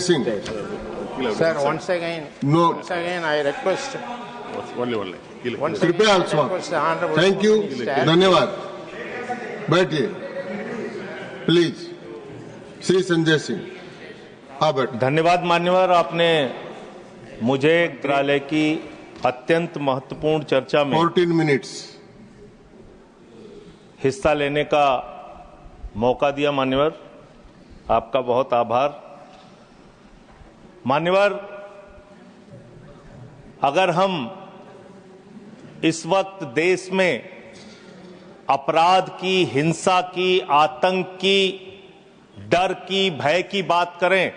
Singh. Sir, once again, No. once again, I request. Only. Once कृपया again, I आसमान. request the Honorable thank you, Minister. धन्यवाद. बैठिए please. Shri Sanjay Singh आप बैठिए. धन्यवाद मान्यवर, आपने मुझे मंत्रालय की अत्यंत महत्वपूर्ण चर्चा में 14 मिनट्स. हिस्सा लेने का मौका दिया। मान्यवर, आपका बहुत आभार। मान्यवर, अगर हम इस वक्त देश में अपराध की, हिंसा की, आतंक की, डर की, भय की बात करें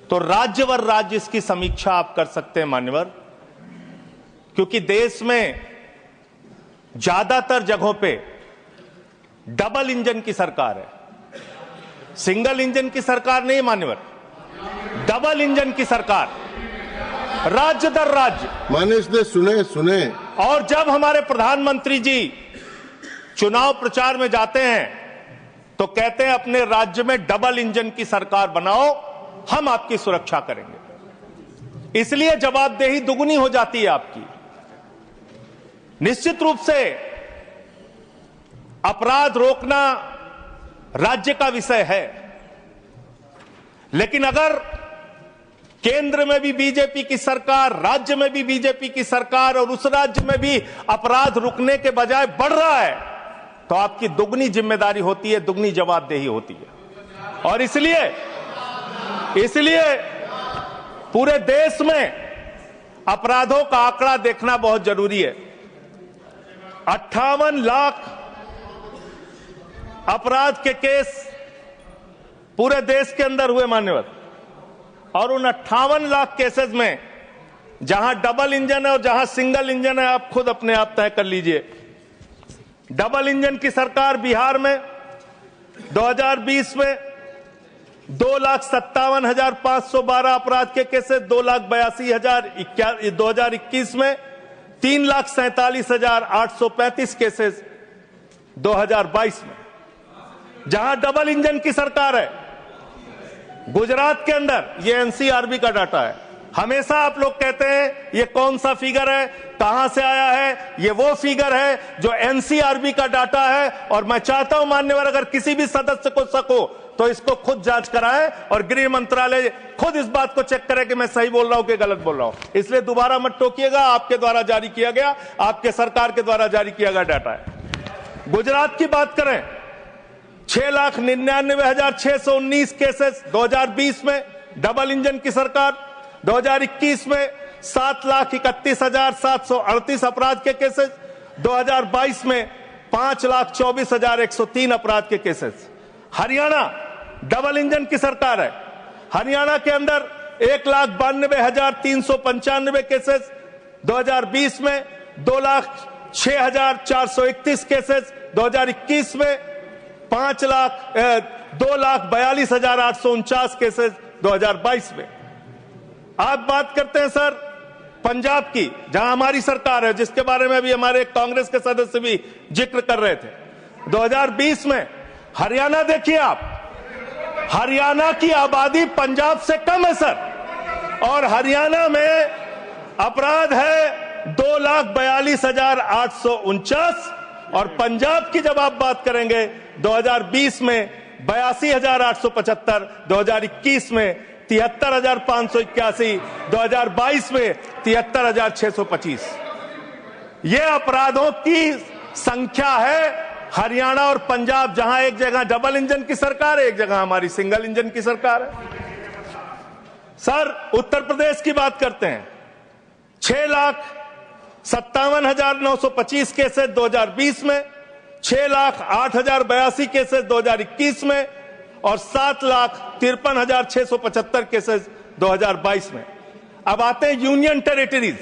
तो राज्यवर राज्य इसकी समीक्षा आप कर सकते हैं मान्यवर, क्योंकि देश में ज्यादातर जगहों पे डबल इंजन की सरकार है। सिंगल इंजन की सरकार नहीं मान्यवर, डबल इंजन की सरकार, राज्य दर राज्य। मानिश ने सुने. और जब हमारे प्रधानमंत्री जी चुनाव प्रचार में जाते हैं तो कहते हैं अपने राज्य में डबल इंजन की सरकार बनाओ, हम आपकी सुरक्षा करेंगे। इसलिए जवाबदेही दुगनी हो जाती है आपकी। निश्चित रूप से अपराध रोकना राज्य का विषय है, लेकिन अगर केंद्र में भी बीजेपी की सरकार, राज्य में भी बीजेपी की सरकार और उस राज्य में भी अपराध रुकने के बजाय बढ़ रहा है तो आपकी दुगनी जिम्मेदारी होती है, दुगनी जवाबदेही होती है। और इसलिए पूरे देश में अपराधों का आंकड़ा देखना बहुत जरूरी है। 58 लाख अपराध के केस पूरे देश के अंदर हुए मान्यवर, और उन 58 लाख केसेस में जहां डबल इंजन है और जहां सिंगल इंजन है, आप खुद अपने आप तय कर लीजिए। डबल इंजन की सरकार बिहार में 2020 में 2,57,512 अपराध के केसेस, 2,82,000। 2021 में 3,47,835 केसेस 2022 में। जहां डबल इंजन की सरकार है, गुजरात के अंदर, ये एनसीआरबी का डाटा है। हमेशा आप लोग कहते हैं ये कौन सा फिगर है, कहां से आया है, ये वो फिगर है जो एनसीआरबी का डाटा है। और मैं चाहता हूं मान्यवर, अगर किसी भी सदस्य को शक हो तो इसको खुद जांच कराएं और गृह मंत्रालय खुद इस बात को चेक करे कि मैं सही बोल रहा हूं कि गलत बोल रहा हूं। इसलिए दोबारा मत टोकिएगा, आपके द्वारा जारी किया गया, आपके सरकार के द्वारा जारी किया गया डाटा है। गुजरात की बात करें, 6,99,619 केसेस 2020 में, डबल इंजन की सरकार। 2021 में 7,31,738 अपराध के केसेस। 2022 में 5,24,103 अपराध के केसेस। हरियाणा डबल इंजन की सरकार है। हरियाणा के अंदर 1,92,395 केसेस 2020 में, 2,06,431 केसेस 2021 में, 2,42,849 केसेस 2022 में। आप बात करते हैं सर पंजाब की, जहां हमारी सरकार है, जिसके बारे में अभी हमारे कांग्रेस के सदस्य भी जिक्र कर रहे थे। 2020 में हरियाणा देखिए आप, हरियाणा की आबादी पंजाब से कम है सर, और हरियाणा में अपराध है 2,42,849, और पंजाब की जब आप बात करेंगे 2020 में 82,875, 2021 में 73,581, 2022 में 73,625। ये अपराधों की संख्या है हरियाणा और पंजाब, जहां एक जगह डबल इंजन की सरकार है, एक जगह हमारी सिंगल इंजन की सरकार है। सर उत्तर प्रदेश की बात करते हैं, 6,57,925 केसेस 2020 में, 6,08,082 केसेस 2021 में, और 7,53,675 केसेस 2022 में। अब आते हैं यूनियन टेरिटरीज,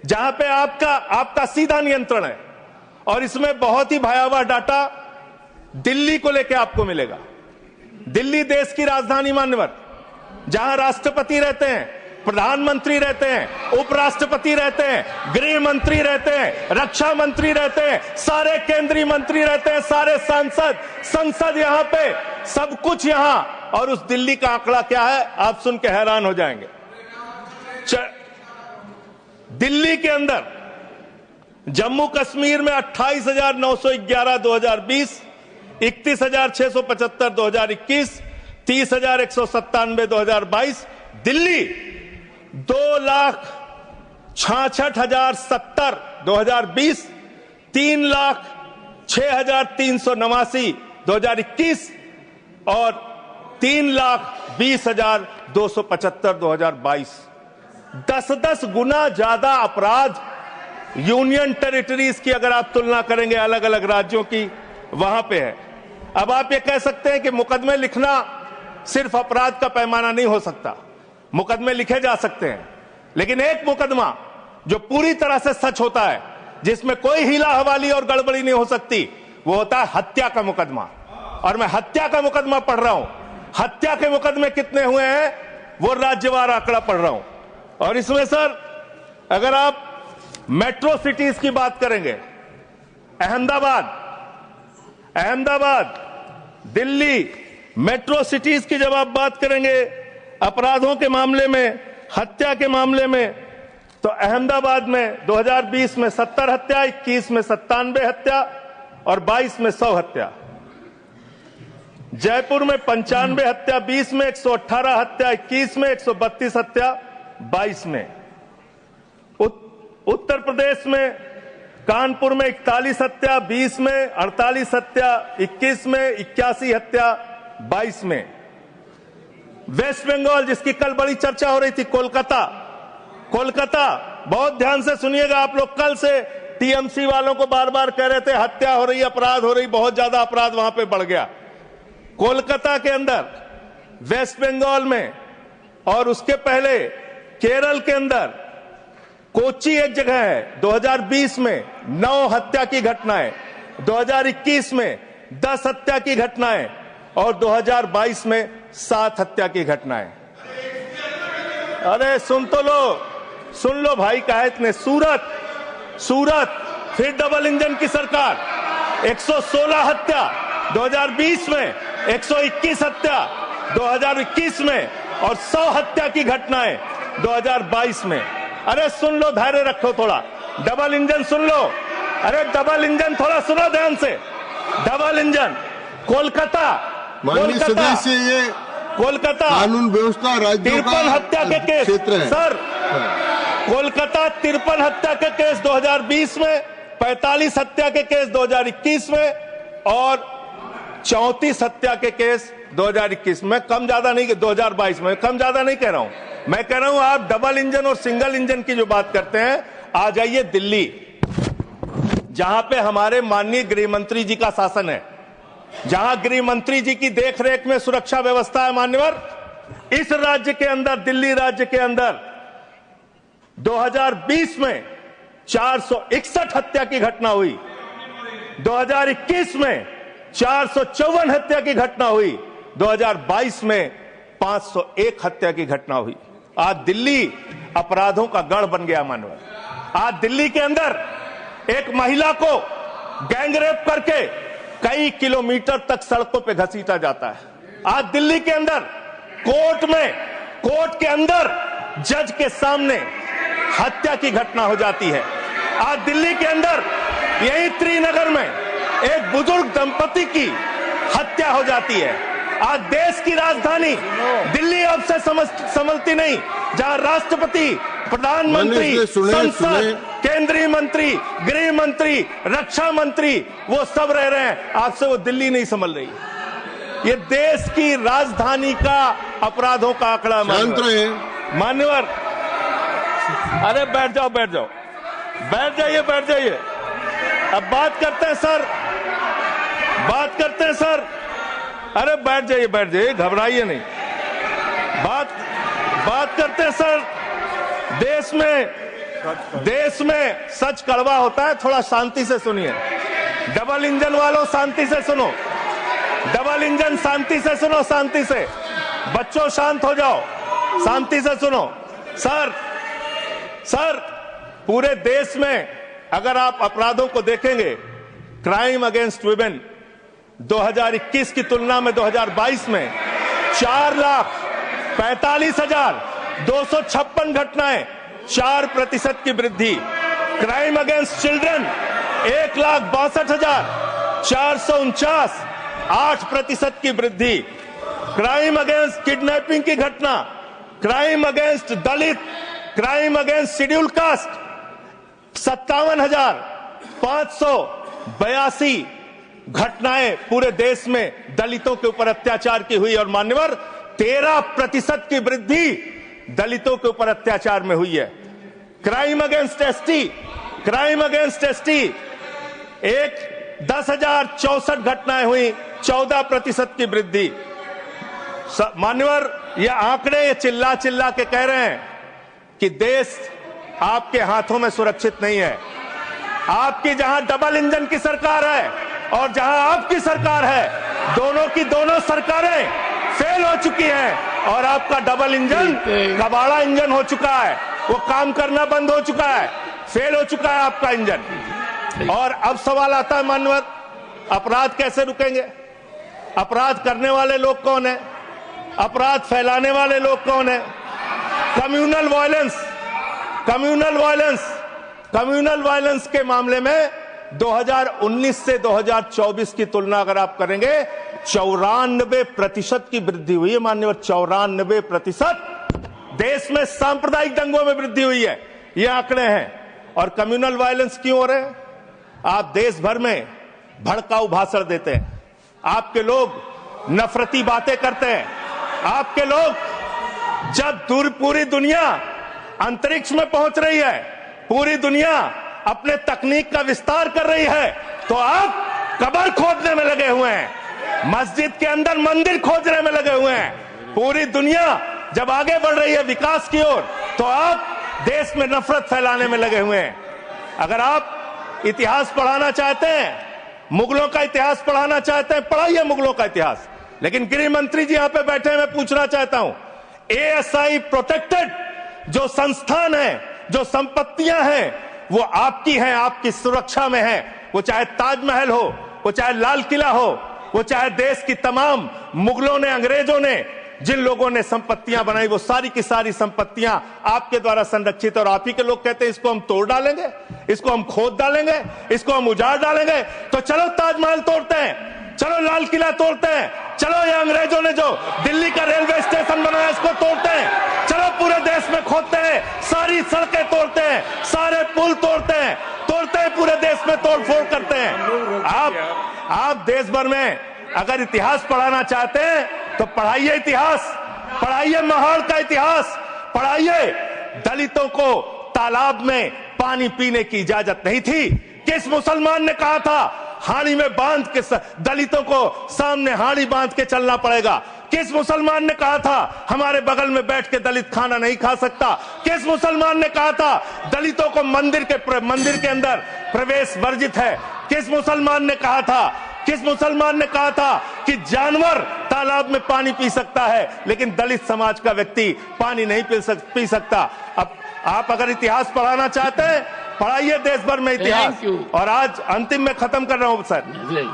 जहां पे आपका सीधा नियंत्रण है, और इसमें बहुत ही भयावह डाटा दिल्ली को लेकर आपको मिलेगा। दिल्ली देश की राजधानी मान्यवर, जहां राष्ट्रपति रहते हैं, प्रधानमंत्री रहते हैं, उपराष्ट्रपति रहते हैं, गृह मंत्री रहते हैं, रक्षा मंत्री रहते हैं, सारे केंद्रीय मंत्री रहते हैं, सारे सांसद, संसद, यहां पे सब कुछ यहां और उस दिल्ली का आंकड़ा क्या है आप सुन के हैरान हो जाएंगे। दिल्ली के अंदर जम्मू कश्मीर में 28,911 2020, 31,675 2021, 30,197 2022। दिल्ली 2,66,070 2020, 3,06,389 2021 और 3,20,275 2022। 10-10 गुना ज्यादा अपराध यूनियन टेरिटरीज की अगर आप तुलना करेंगे अलग अलग राज्यों की वहां पे है। अब आप ये कह सकते हैं कि मुकदमे लिखना सिर्फ अपराध का पैमाना नहीं हो सकता, मुकदमे लिखे जा सकते हैं, लेकिन एक मुकदमा जो पूरी तरह से सच होता है, जिसमें कोई हीला हवाली और गड़बड़ी नहीं हो सकती, वो होता है हत्या का मुकदमा। और मैं हत्या का मुकदमा पढ़ रहा हूं। हत्या के मुकदमे कितने हुए हैं वो राज्यवार आंकड़ा पढ़ रहा हूं। और इसमें सर अगर आप मेट्रो सिटीज की बात करेंगे, अहमदाबाद, दिल्ली, मेट्रो सिटीज की जब आप बात करेंगे अपराधों के मामले में, हत्या के मामले में, तो अहमदाबाद में 2020 में 70 हत्या, 21 में 97 हत्या और 22 में 100 हत्या। जयपुर में 95 हत्या, 20 में 118 हत्या, 21 में 132 हत्या, 22 में। उत्तर प्रदेश में कानपुर में 41 हत्या, 20 में 48 हत्या, 21 में 81 हत्या, 22 में। वेस्ट बंगाल जिसकी कल बड़ी चर्चा हो रही थी, कोलकाता, बहुत ध्यान से सुनिएगा आप लोग। कल से टीएमसी वालों को बार बार कह रहे थे हत्या हो रही, अपराध हो रही, बहुत ज्यादा अपराध वहां पे बढ़ गया। कोलकाता के अंदर, वेस्ट बंगाल में और उसके पहले केरल के अंदर, कोच्चि एक जगह है, 2020 में 9 हत्या की घटनाएं, 2021 में 10 हत्या की घटनाएं और 2022 में 7 हत्या की घटनाएं। अरे सुन लो भाई, कहा इतने। सूरत फिर डबल इंजन की सरकार, 116 हत्या 2020 में, 121 हत्या 2021 में और 100 हत्या की घटनाएं 2022 में। अरे सुन लो, धैर्य रखो थोड़ा। डबल इंजन सुन लो, अरे डबल इंजन थोड़ा सुनो ध्यान से। डबल इंजन कोलकाता, कानून व्यवस्था राज्यों का 53 हत्या के केस क्षेत्र है सर। कोलकाता 53 हत्या के केस 2020 में, 45 हत्या के केस 2021 में और 34 हत्या के केस 2021 में। कम ज्यादा नहीं, 2022 में कम ज्यादा नहीं कह रहा हूं। मैं कह रहा हूं आप डबल इंजन और सिंगल इंजन की जो बात करते हैं, आ जाइए दिल्ली, जहां पे हमारे माननीय गृह मंत्री जी का शासन है, जहां गृह मंत्री जी की देखरेख में सुरक्षा व्यवस्था है। मान्यवर, इस राज्य के अंदर, दिल्ली राज्य के अंदर 2020 में 461 हत्या की घटना हुई, 2021 में 454 हत्या की घटना हुई, 2022 में 501 हत्या की घटना हुई। आज दिल्ली अपराधों का गढ़ बन गया। मानव, आज दिल्ली के अंदर एक महिला को गैंगरेप करके कई किलोमीटर तक सड़कों पे घसीटा जाता है। आज दिल्ली के अंदर कोर्ट के अंदर जज के सामने हत्या की घटना हो जाती है। आज दिल्ली के अंदर यही त्रिनगर में एक बुजुर्ग दंपति की हत्या हो जाती है। आज देश की राजधानी दिल्ली अब से संभलती नहीं, जहां राष्ट्रपति, प्रधानमंत्री, संसद, केंद्रीय मंत्री, गृह मंत्री, रक्षा मंत्री, वो सब रह रहे हैं, आपसे वो दिल्ली नहीं संभल रही। ये देश की राजधानी का अपराधों का आंकड़ा। मान्यवर, अरे बैठ जाइए। अब बात करते हैं सर, अरे बैठ जाइए, घबराइए नहीं। बात करते हैं सर, देश में सच कड़वा होता है, थोड़ा शांति से सुनिए। डबल इंजन वालों शांति से सुनो, डबल इंजन शांति से सुनो, शांति से। बच्चों शांत हो जाओ, शांति से सुनो। सर पूरे देश में अगर आप अपराधों को देखेंगे, क्राइम अगेंस्ट वुमेन 2021 की तुलना में 2022 में 4,45,256 घटनाएं, 4% की वृद्धि। क्राइम अगेंस्ट चिल्ड्रन 1,62,449, 8% की वृद्धि। क्राइम अगेंस्ट किडनैपिंग की घटना, क्राइम अगेंस्ट दलित, क्राइम अगेंस्ट शेड्यूल कास्ट 57,582 घटनाएं पूरे देश में दलितों के ऊपर अत्याचार की हुई। और मान्यवर 13% की वृद्धि दलितों के ऊपर अत्याचार में हुई है। Crime against ST, crime against ST 10,064 घटनाएं हुई, 14% की वृद्धि। मान्यवर ये आंकड़े ये चिल्ला चिल्ला के कह रहे हैं कि देश आपके हाथों में सुरक्षित नहीं है। आपकी जहां डबल इंजन की सरकार है और जहां आपकी सरकार है, दोनों की दोनों सरकारें फेल हो चुकी हैं और आपका डबल इंजन कबाड़ा इंजन हो चुका है। वो काम करना बंद हो चुका है, फेल हो चुका है आपका इंजन। और अब सवाल आता है मान्यवर, अपराध कैसे रुकेंगे? अपराध करने वाले लोग कौन है? अपराध फैलाने वाले लोग कौन है? Communal violence, communal violence, communal violence के मामले में 2019 से 2024 की तुलना अगर आप करेंगे 94% की वृद्धि हुई है मान्यवर। 94% देश में सांप्रदायिक दंगों में वृद्धि हुई है, ये आंकड़े हैं। और कम्युनल वायलेंस क्यों हो रहे हैं? आप देश भर में भड़काऊ भाषण देते हैं, आपके लोग नफरती बातें करते हैं, आपके लोग जब पूरी दुनिया अंतरिक्ष में पहुंच रही है, पूरी दुनिया अपने तकनीक का विस्तार कर रही है, तो आप कब्र खोदने में लगे हुए हैं, मस्जिद के अंदर मंदिर खोदने में लगे हुए हैं। पूरी दुनिया जब आगे बढ़ रही है विकास की ओर, तो आप देश में नफरत फैलाने में लगे हुए हैं। अगर आप इतिहास पढ़ाना चाहते हैं, मुगलों का इतिहास पढ़ाना चाहते हैं, पढ़ाइए मुगलों का इतिहास। लेकिन गृह मंत्री जी यहां पे बैठे हैं, मैं पूछना चाहता हूं, एएसआई प्रोटेक्टेड जो संस्थान है, जो संपत्तियां हैं, वो आपकी हैं, आपकी सुरक्षा में है। वो चाहे ताजमहल हो, वो चाहे लाल किला हो, वो चाहे देश की तमाम मुगलों ने, अंग्रेजों ने जिन लोगों ने संपत्तियां बनाई, वो सारी की सारी संपत्तियां आपके द्वारा संरक्षित। और आप ही के लोग कहते हैं इसको हम तोड़ डालेंगे, इसको हम खोद डालेंगे, इसको हम उजाड़ डालेंगे। तो चलो ताजमहल तोड़ते हैं, चलो लाल किला तोड़ते हैं, चलो ये अंग्रेजों ने जो दिल्ली का रेलवे स्टेशन बनाया इसको तोड़ते हैं, चलो पूरे देश में खोदते हैं, सारी सड़कें तोड़ते हैं, सारे पुल तोड़ते हैं, पूरे देश में तोड़फोड़ करते हैं। आप देश भर में अगर इतिहास पढ़ाना चाहते हैं तो पढ़ाइए इतिहास, पढ़ाइए महाड़ का इतिहास, पढ़ाइए। दलितों को तालाब में पानी पीने की इजाजत नहीं थी। किस मुसलमान ने कहा था हाड़ी में बांध के दलितों को सामने हाड़ी बांध के चलना पड़ेगा? किस मुसलमान ने कहा था हमारे बगल में बैठ के दलित खाना नहीं खा सकता? किस मुसलमान ने कहा था दलितों को मंदिर के अंदर प्रवेश वर्जित है? किस मुसलमान ने कहा था, किस मुसलमान ने कहा था कि जानवर तालाब में पानी पी सकता है लेकिन दलित समाज का व्यक्ति पानी नहीं पी सकता? अब आप अगर इतिहास पढ़ाना चाहते हैं, पढ़ाइए देश भर में इतिहास। और आज अंतिम में खत्म कर रहा हूं सर,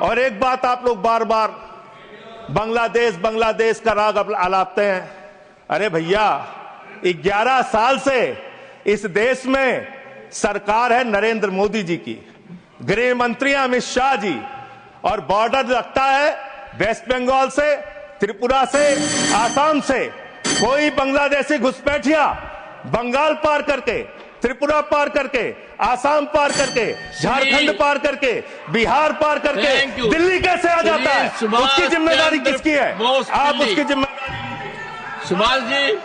और एक बात आप लोग बार बार बांग्लादेश का राग आलापते हैं। अरे भैया, 11 साल से इस देश में सरकार है नरेंद्र मोदी जी की, गृह मंत्री अमित शाह जी, और बॉर्डर लगता है वेस्ट बंगाल से, त्रिपुरा से, आसाम से। कोई बांग्लादेशी घुसपैठिया बंगाल पार करके, त्रिपुरा पार करके, आसाम पार करके, झारखंड पार करके, बिहार पार करके दिल्ली कैसे आ जाता है? उसकी जिम्मेदारी किसकी है? आप उसकी जिम्मेदारी। सुभाष जी,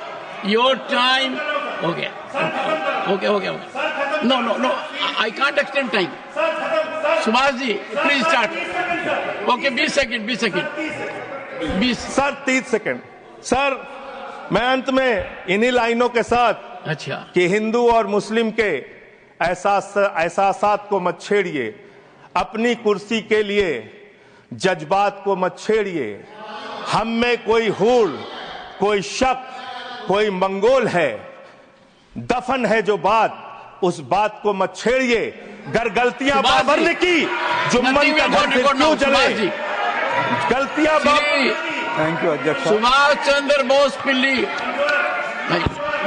योर टाइम हो गया। Okay. No, I can't extend time. Subhash ji please start. Okay, 20 second. Sir 30 second. Sir मैं अंत में इन्हीं लाइनों के साथ, अच्छा, कि हिंदू और मुस्लिम के एहसासात को मत छेड़िए, अपनी कुर्सी के लिए जज्बात को मत छेड़िए। हम में कोई हूड़, कोई शक, कोई मंगोल है, दफन है जो बात, उस बात को मत छेड़िए। गर गलतियां बाबर ने की, जुम्मन का घर फिर क्यों जले? गलतियां थैंक यू अध्यक्ष। Subhash Chandra Bose Pilli.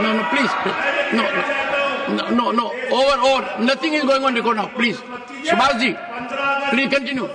No, please. No. Over. Nothing is going on record now. Please. Subhash ji, please continue.